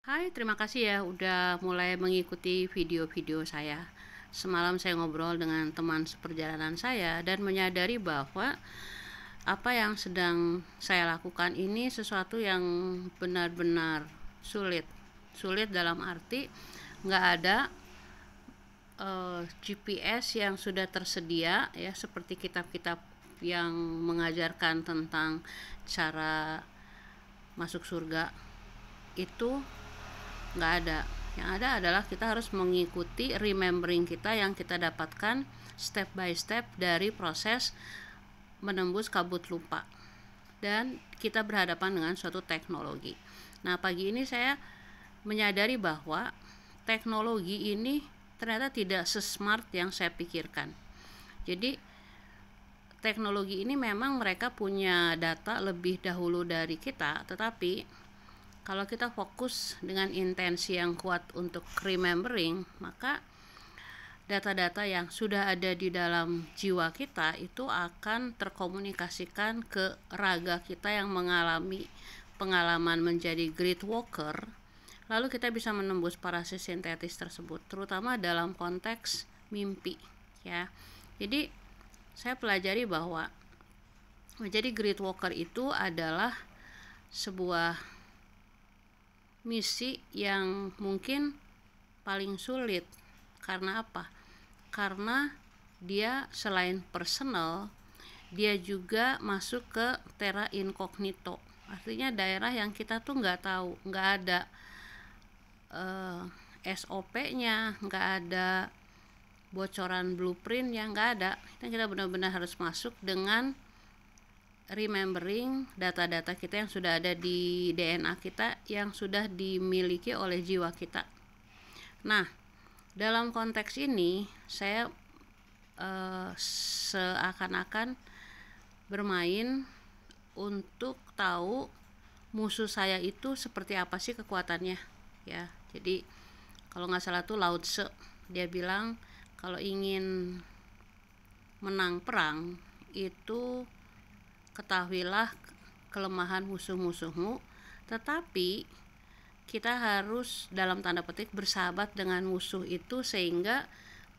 Hai, terima kasih ya udah mulai mengikuti video-video saya. Semalam saya ngobrol dengan teman seperjalanan saya dan menyadari bahwa apa yang sedang saya lakukan ini sesuatu yang benar-benar sulit. Sulit dalam arti nggak ada GPS yang sudah tersedia ya, seperti kitab-kitab yang mengajarkan tentang cara masuk surga itu nggak ada. Yang ada adalah kita harus mengikuti remembering kita yang kita dapatkan step by step dari proses menembus kabut lupa, dan kita berhadapan dengan suatu teknologi. Nah, pagi ini saya menyadari bahwa teknologi ini ternyata tidak sesmart yang saya pikirkan. Jadi teknologi ini memang mereka punya data lebih dahulu dari kita, tetapi kalau kita fokus dengan intensi yang kuat untuk remembering, maka data-data yang sudah ada di dalam jiwa kita itu akan terkomunikasikan ke raga kita yang mengalami pengalaman menjadi great walker. Lalu kita bisa menembus parasit sintetis tersebut, terutama dalam konteks mimpi ya. Jadi saya pelajari bahwa menjadi great walker itu adalah sebuah misi yang mungkin paling sulit. Karena apa? Karena dia selain personal, dia juga masuk ke terra incognito. Artinya daerah yang kita tuh nggak tahu, nggak ada SOP-nya, nggak ada bocoran blueprint yang nggak ada. Kita benar-benar harus masuk dengan remembering data-data kita yang sudah ada di DNA kita, yang sudah dimiliki oleh jiwa kita. Nah, dalam konteks ini saya seakan-akan bermain untuk tahu musuh saya itu seperti apa sih kekuatannya ya. Jadi kalau nggak salah tuh Lao Tse, dia bilang kalau ingin menang perang itu ketahuilah kelemahan musuh-musuhmu, tetapi kita harus dalam tanda petik bersahabat dengan musuh itu sehingga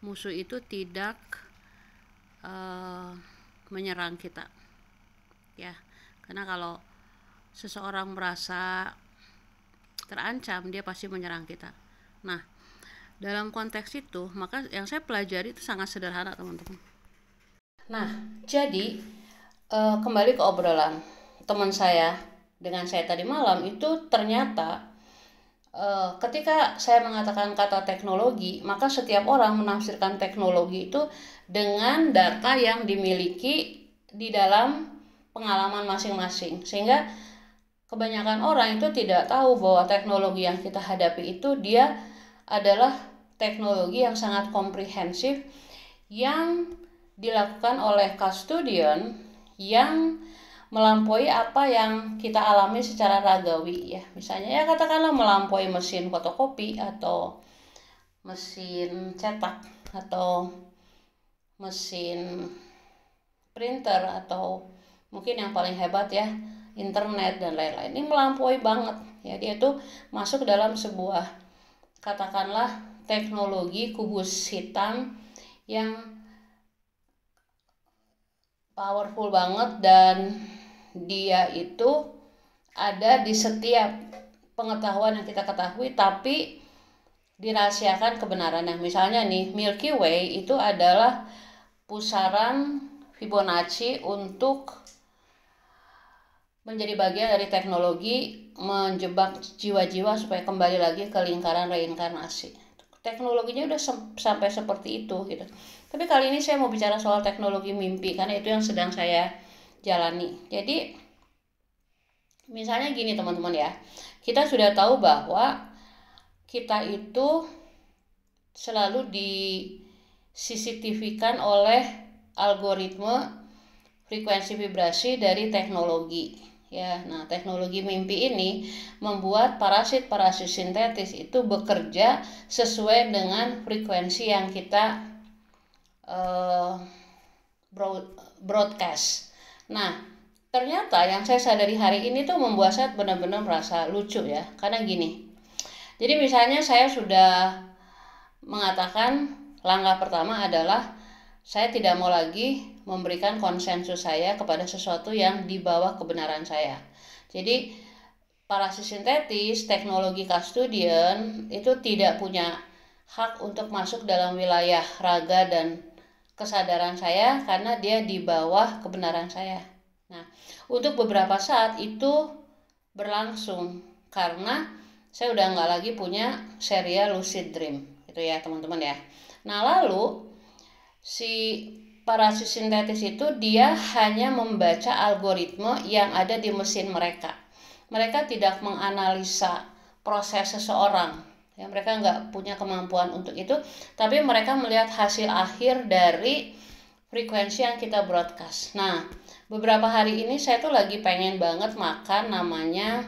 musuh itu tidak menyerang kita ya. Karena kalau seseorang merasa terancam, dia pasti menyerang kita. Nah, dalam konteks itu, maka yang saya pelajari itu sangat sederhana, teman-teman. Nah, jadi kembali ke obrolan teman saya dengan saya tadi malam itu, ternyata ketika saya mengatakan kata teknologi, maka setiap orang menafsirkan teknologi itu dengan data yang dimiliki di dalam pengalaman masing-masing, sehingga kebanyakan orang itu tidak tahu bahwa teknologi yang kita hadapi itu dia adalah teknologi yang sangat komprehensif yang dilakukan oleh custodian yang melampaui apa yang kita alami secara ragawi ya. Misalnya ya katakanlah melampaui mesin fotokopi atau mesin cetak atau mesin printer atau mungkin yang paling hebat ya internet dan lain-lain. Ini melampaui banget ya, dia tuh masuk dalam sebuah katakanlah teknologi kubus hitam yang powerful banget, dan dia itu ada di setiap pengetahuan yang kita ketahui tapi dirahasiakan kebenarannya. Misalnya nih, Milky Way itu adalah pusaran Fibonacci untuk menjadi bagian dari teknologi menjebak jiwa-jiwa supaya kembali lagi ke lingkaran reinkarnasi. Teknologinya udah sampai seperti itu gitu. Tapi kali ini saya mau bicara soal teknologi mimpi karena itu yang sedang saya jalani. Jadi misalnya gini teman-teman ya, kita sudah tahu bahwa kita itu selalu di CCTV-kan oleh algoritme frekuensi vibrasi dari teknologi ya. Nah, teknologi mimpi ini membuat parasit-parasit sintetis itu bekerja sesuai dengan frekuensi yang kita broadcast. Nah, ternyata yang saya sadari hari ini tuh membuat saya benar-benar merasa lucu ya. Karena gini, Jadi misalnya saya sudah mengatakan langkah pertama adalah saya tidak mau lagi memberikan konsensus saya kepada sesuatu yang di bawah kebenaran saya. Jadi parasit sintetis, teknologi custodian itu tidak punya hak untuk masuk dalam wilayah raga dan kesadaran saya karena dia di bawah kebenaran saya. Nah, untuk beberapa saat itu berlangsung karena saya udah nggak lagi punya serial lucid dream, gitu ya teman-teman ya. Nah, lalu si parasit sintetis itu dia hanya membaca algoritma yang ada di mesin mereka. Mereka tidak menganalisa proses seseorang. Ya, mereka nggak punya kemampuan untuk itu, tapi mereka melihat hasil akhir dari frekuensi yang kita broadcast. Nah, beberapa hari ini saya tuh lagi pengen banget makan namanya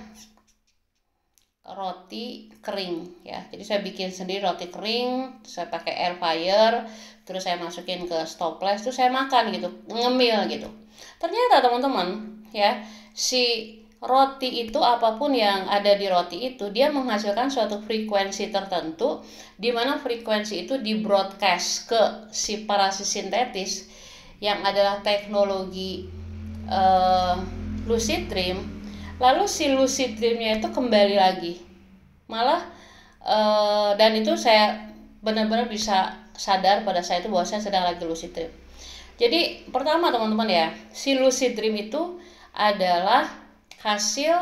roti kering ya. Jadi saya bikin sendiri roti kering, saya pakai air fryer, terus saya masukin ke stopless, terus saya makan gitu, ngemil gitu. Ternyata teman-teman ya, si roti itu apapun yang ada di roti itu dia menghasilkan suatu frekuensi tertentu di mana frekuensi itu di broadcast ke si parasit sintetis yang adalah teknologi lucid dream. Lalu si lucid dreamnya itu kembali lagi malah dan itu saya benar-benar bisa sadar pada saat itu bahwa saya sedang lagi lucid dream. Jadi pertama teman-teman ya, si lucid dream itu adalah hasil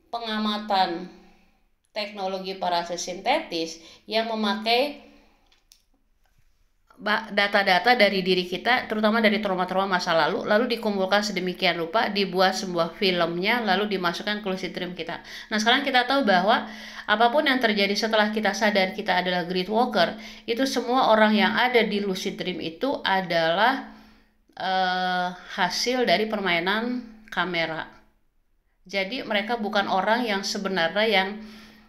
pengamatan teknologi parasit sintetis yang memakai data-data dari diri kita, terutama dari trauma-trauma masa lalu dikumpulkan sedemikian rupa, dibuat sebuah filmnya, lalu dimasukkan ke lucid dream kita. Nah, sekarang kita tahu bahwa apapun yang terjadi setelah kita sadar kita adalah great walker, itu semua orang yang ada di lucid dream itu adalah hasil dari permainan kamera. Jadi mereka bukan orang yang sebenarnya yang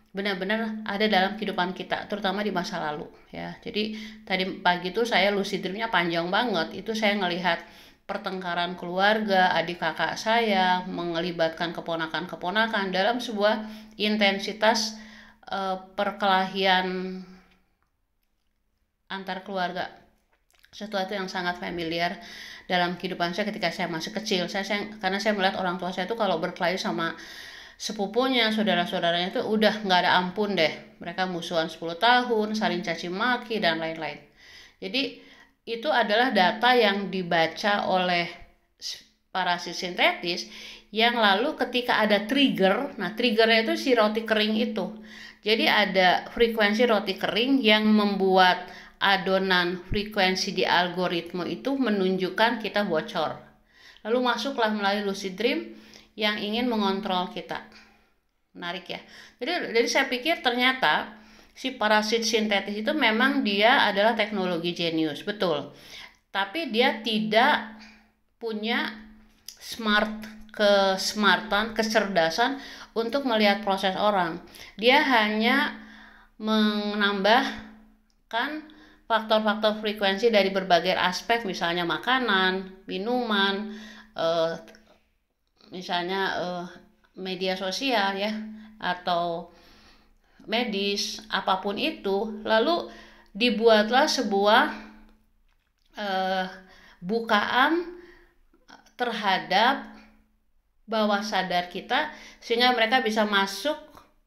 benar-benar ada dalam kehidupan kita, terutama di masa lalu ya. Jadi tadi pagi tuh saya lucid dreamnya panjang banget. Itu saya ngelihat pertengkaran keluarga, adik kakak saya melibatkan keponakan-keponakan dalam sebuah intensitas perkelahian antar keluarga. Sesuatu yang sangat familiar dalam kehidupan saya ketika saya masih kecil. Karena saya melihat orang tua saya tuh kalau berkelahi sama sepupunya, saudara-saudaranya itu udah nggak ada ampun deh. Mereka musuhan 10 tahun, saling caci maki dan lain-lain. Jadi itu adalah data yang dibaca oleh parasit sintetis yang lalu ketika ada trigger, nah triggernya itu si roti kering itu. Jadi ada frekuensi roti kering yang membuat adonan frekuensi di algoritma itu menunjukkan kita bocor. Lalu masuklah melalui lucid dream yang ingin mengontrol kita. Menarik ya. Jadi saya pikir ternyata si parasit sintetis itu memang dia adalah teknologi jenius, betul. Tapi dia tidak punya kecerdasan untuk melihat proses orang. Dia hanya menambahkan faktor-faktor frekuensi dari berbagai aspek, misalnya makanan, minuman, misalnya media sosial ya, atau medis, apapun itu, lalu dibuatlah sebuah bukaan terhadap bawah sadar kita sehingga mereka bisa masuk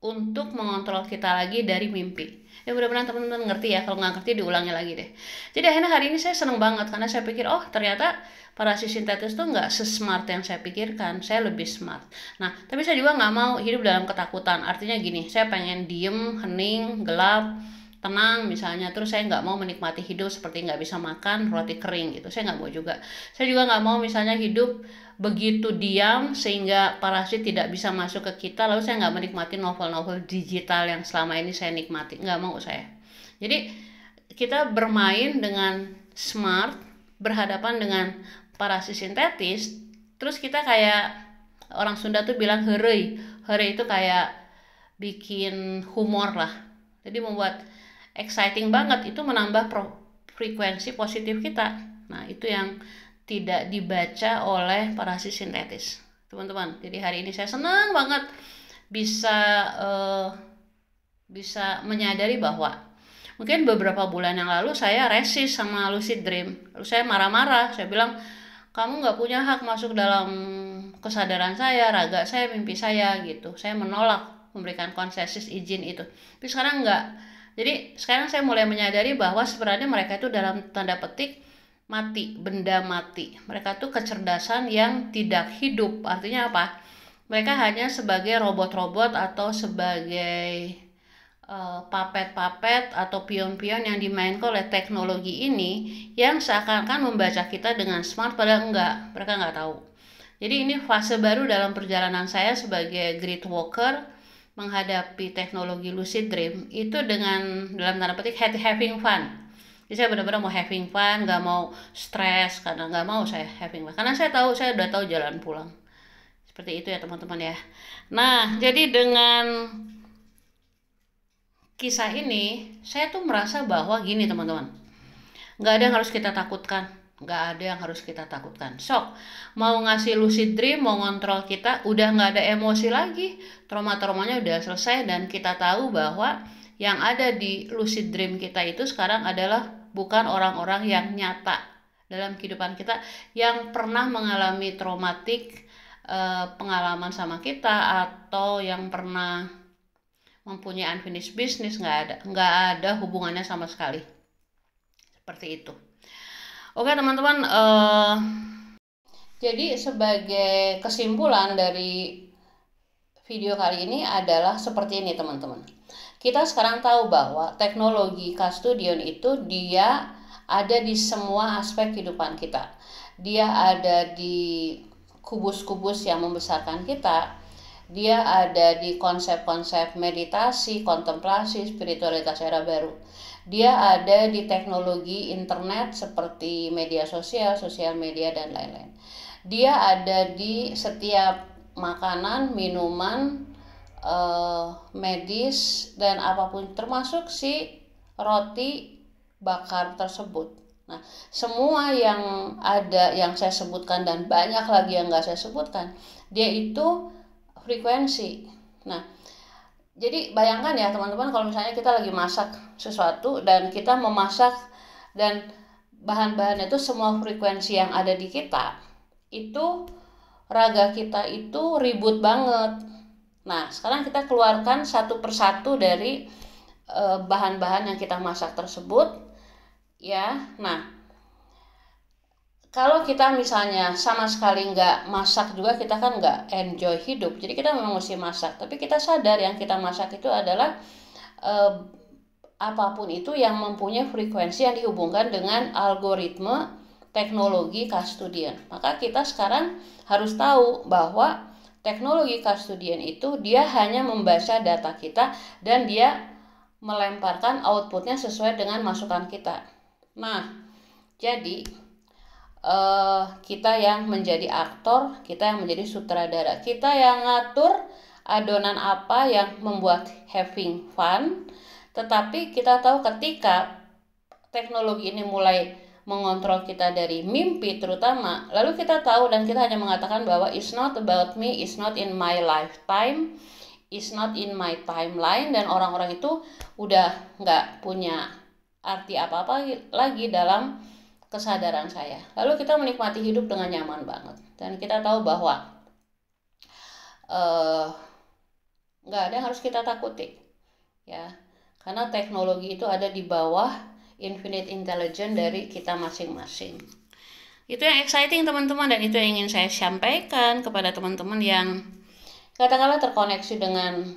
untuk mengontrol kita lagi dari mimpi. Ya mudah-mudahan teman-teman ngerti ya. Kalau nggak ngerti diulangi lagi deh. Jadi akhirnya hari ini saya seneng banget karena saya pikir oh ternyata parasit sintetis tuh nggak sesmart yang saya pikirkan. Saya lebih smart. Nah tapi saya juga nggak mau hidup dalam ketakutan. Artinya gini, saya pengen diem, hening, gelap, tenang misalnya. Terus saya nggak mau menikmati hidup seperti nggak bisa makan roti kering gitu. Saya nggak mau juga. Saya juga nggak mau misalnya hidup begitu diam sehingga parasit tidak bisa masuk ke kita, lalu saya nggak menikmati novel-novel digital yang selama ini saya nikmati. Nggak mau saya. Jadi kita bermain dengan smart, berhadapan dengan parasit sintetis, terus kita kayak orang Sunda tuh bilang herei. Herei itu kayak bikin humor lah. Jadi membuat exciting banget, itu menambah frekuensi positif kita. Nah itu yang tidak dibaca oleh parasit sintetis teman-teman. Jadi hari ini saya senang banget bisa bisa menyadari bahwa mungkin beberapa bulan yang lalu saya resist sama lucid dream. Lalu saya marah-marah, saya bilang, kamu nggak punya hak masuk dalam kesadaran saya, raga saya, mimpi saya gitu. Saya menolak memberikan konsesis izin itu. Tapi sekarang nggak. Jadi sekarang saya mulai menyadari bahwa sebenarnya mereka itu dalam tanda petik mati, benda mati. Mereka tuh kecerdasan yang tidak hidup. Artinya apa? Mereka hanya sebagai robot-robot atau sebagai papet-papet atau pion-pion yang dimainkan oleh teknologi ini yang seakan-akan membaca kita dengan smart, padahal enggak, mereka nggak tahu. Jadi ini fase baru dalam perjalanan saya sebagai grid walker menghadapi teknologi lucid dream itu dengan dalam tanda petik having fun. Jadi saya benar-benar mau having fun, nggak mau stres, karena nggak mau saya having fun, karena saya udah tahu jalan pulang. Seperti itu ya teman-teman ya. Nah, jadi dengan kisah ini, saya tuh merasa bahwa gini teman-teman, nggak ada yang harus kita takutkan, nggak ada yang harus kita takutkan. Sok, mau ngasih lucid dream, mau ngontrol kita, udah nggak ada emosi lagi, trauma-traumanya udah selesai, dan kita tahu bahwa yang ada di lucid dream kita itu sekarang adalah bukan orang-orang yang nyata dalam kehidupan kita, yang pernah mengalami traumatik pengalaman sama kita, atau yang pernah mempunyai unfinished business. Nggak ada hubungannya sama sekali. Seperti itu. Oke teman-teman, jadi sebagai kesimpulan dari video kali ini adalah seperti ini teman-teman. Kita sekarang tahu bahwa teknologi Custodian itu dia ada di semua aspek kehidupan kita. Dia ada di kubus-kubus yang membesarkan kita. Dia ada di konsep-konsep meditasi, kontemplasi, spiritualitas era baru. Dia ada di teknologi internet seperti media sosial, sosial media, dan lain-lain. Dia ada di setiap makanan, minuman, medis, dan apapun, termasuk si roti bakar tersebut. Nah, semua yang ada yang saya sebutkan dan banyak lagi yang nggak saya sebutkan, dia itu frekuensi. Nah, jadi bayangkan ya teman-teman, kalau misalnya kita lagi masak sesuatu dan kita memasak dan bahan-bahan itu semua frekuensi yang ada di kita, itu raga kita itu ribut banget. Nah, sekarang kita keluarkan satu persatu dari bahan-bahan yang kita masak tersebut, ya. Nah, kalau kita misalnya sama sekali nggak masak juga, kita kan nggak enjoy hidup. Jadi kita memang mesti masak, tapi kita sadar yang kita masak itu adalah apapun itu yang mempunyai frekuensi yang dihubungkan dengan algoritma teknologi Custodian. Maka kita sekarang harus tahu bahwa teknologi Custodian itu dia hanya membaca data kita dan dia melemparkan outputnya sesuai dengan masukan kita. Nah, jadi kita yang menjadi aktor, kita yang menjadi sutradara, kita yang ngatur adonan apa yang membuat having fun. Tetapi kita tahu ketika teknologi ini mulai mengontrol kita dari mimpi terutama, lalu kita tahu dan kita hanya mengatakan bahwa it's not about me, it's not in my lifetime, it's not in my timeline, dan orang-orang itu udah nggak punya arti apa-apa lagi dalam kesadaran saya. Lalu kita menikmati hidup dengan nyaman banget, dan kita tahu bahwa nggak ada yang harus kita takuti, ya, karena teknologi itu ada di bawah infinite intelligence dari kita masing-masing. Itu yang exciting teman-teman, dan itu yang ingin saya sampaikan kepada teman-teman yang katakanlah terkoneksi dengan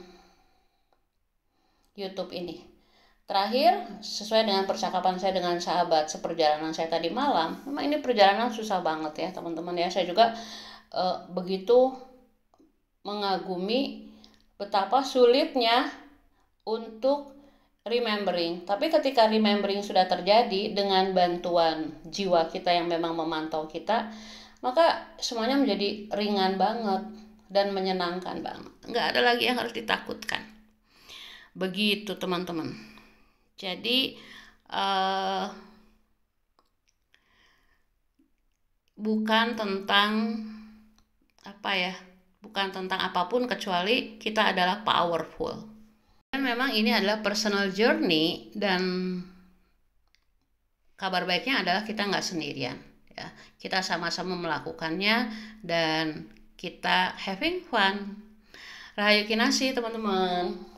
YouTube ini. Terakhir, sesuai dengan percakapan saya dengan sahabat seperjalanan saya tadi malam, memang ini perjalanan susah banget ya teman-teman ya. Saya juga begitu mengagumi betapa sulitnya untuk remembering. Tapi ketika remembering sudah terjadi dengan bantuan jiwa kita yang memang memantau kita, maka semuanya menjadi ringan banget dan menyenangkan banget. Nggak ada lagi yang harus ditakutkan. Begitu teman-teman. Jadi bukan tentang apa ya, bukan tentang apapun kecuali kita adalah powerful. memang ini adalah personal journey, dan kabar baiknya adalah kita nggak sendirian ya, kita sama-sama melakukannya dan kita having fun. Rahayu kinasih teman-teman.